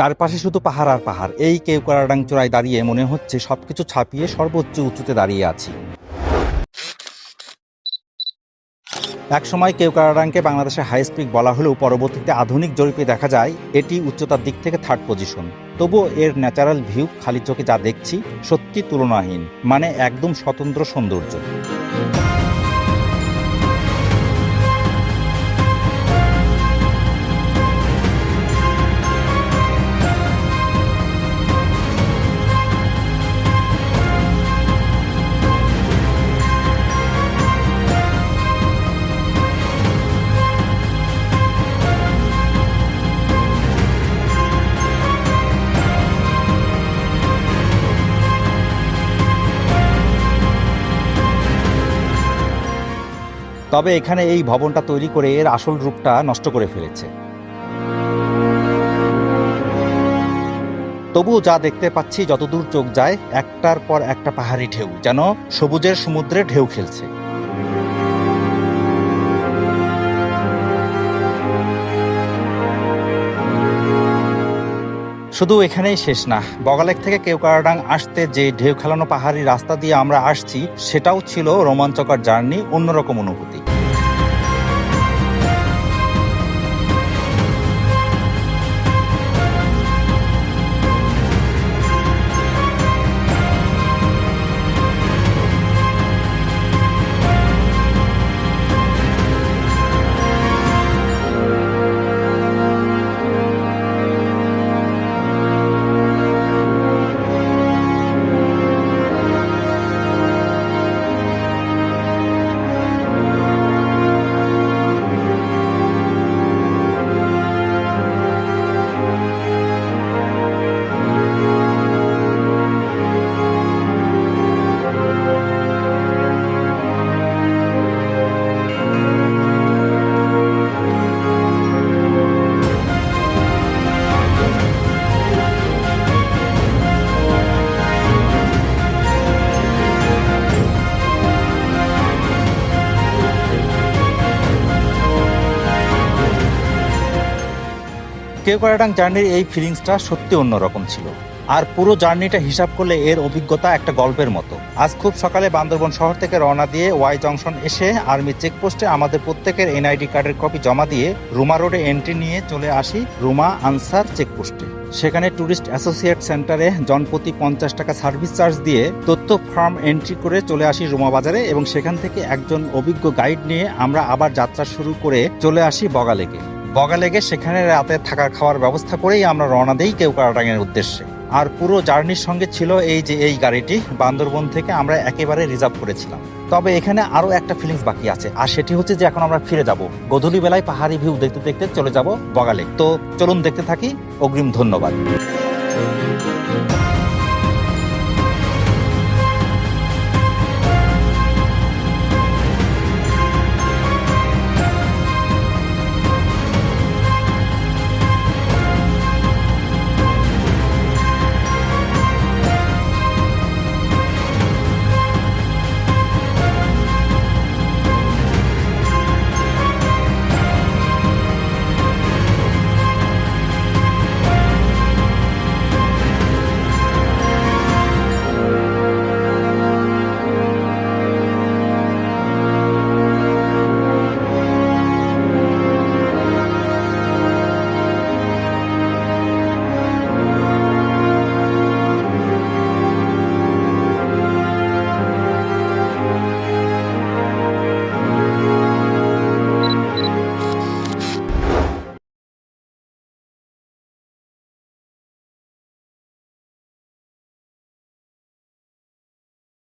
চারপাশে শুধু পাহাড় আর পাহাড়। এই কেওক্রাডাং চূড়ায় দাঁড়িয়ে মনে হচ্ছে সবকিছু ছাপিয়ে সর্বোচ্চ উঁচুতে দাঁড়িয়ে আছি। একসময় কেওক্রাডাংকে বাংলাদেশের হাইস্ট পিক বলা হলেও পরবর্তীতে আধুনিক জরিপে দেখা যায় এটি উচ্চতার দিক থেকে 3rd পজিশন। তবুও এর ন্যাচারাল ভিউ খালি চোখে যা দেখছি সত্যি তুলনাহীন, মানে একদম স্বতন্ত্র সৌন্দর্য। তবে এখানে এই ভবনটা তৈরি করে এর আসল রূপটা নষ্ট করে ফেলেছে। তবুও যা দেখতে পাচ্ছি যতদূর চোখ যায় একটার পর একটা পাহাড়ি ঢেউ, যেন সবুজের সমুদ্রে ঢেউ খেলছে। শুধু এখানেই শেষ না, বগালেক থেকে কেওক্রাডাং আসতে যে ঢেউ খেলানো পাহাড়ি রাস্তা দিয়ে আমরা আসছি সেটাও ছিল রোমাঞ্চকর জার্নি, অন্যরকম অনুভূতি। কেওক্রাডাং জার্নির এই ফিলিংসটা সত্যি অন্যরকম ছিল। আর পুরো জার্নিটা হিসাব করলে এর অভিজ্ঞতা একটা গল্পের মতো। আজ খুব সকালে বান্দরবন শহর থেকে রওনা দিয়ে ওয়াই জংশন এসে আর্মি চেকপোস্টে আমাদের প্রত্যেকের এনআইডি কার্ডের কপি জমা দিয়ে রুমা রোডে এন্ট্রি নিয়ে চলে আসি রুমা আনসার চেকপোস্টে। সেখানে ট্যুরিস্ট অ্যাসোসিয়েট সেন্টারে জনপ্রতি 50 টাকা সার্ভিস চার্জ দিয়ে তথ্য ফর্ম এন্ট্রি করে চলে আসি রুমা বাজারে, এবং সেখান থেকে একজন অভিজ্ঞ গাইড নিয়ে আমরা আবার যাত্রা শুরু করে চলে আসি বগালেকে। বগালেকে সেখানে রাতে থাকার খাওয়ার ব্যবস্থা করেই আমরা রওনা দেই কেওক্রাডাংয়ের উদ্দেশ্যে। আর পুরো জার্নির সঙ্গে ছিল এই গাড়িটি বান্দরবন থেকে আমরা একেবারে রিজার্ভ করেছিলাম। তবে এখানে আরো একটা ফিলিংস বাকি আছে, আর সেটি হচ্ছে যে এখন আমরা ফিরে যাব, গধূলি বেলায় পাহাড়ি ভিউ দেখতে দেখতে চলে যাব বগালেক। তো চলুন দেখতে থাকি। অগ্রিম ধন্যবাদ।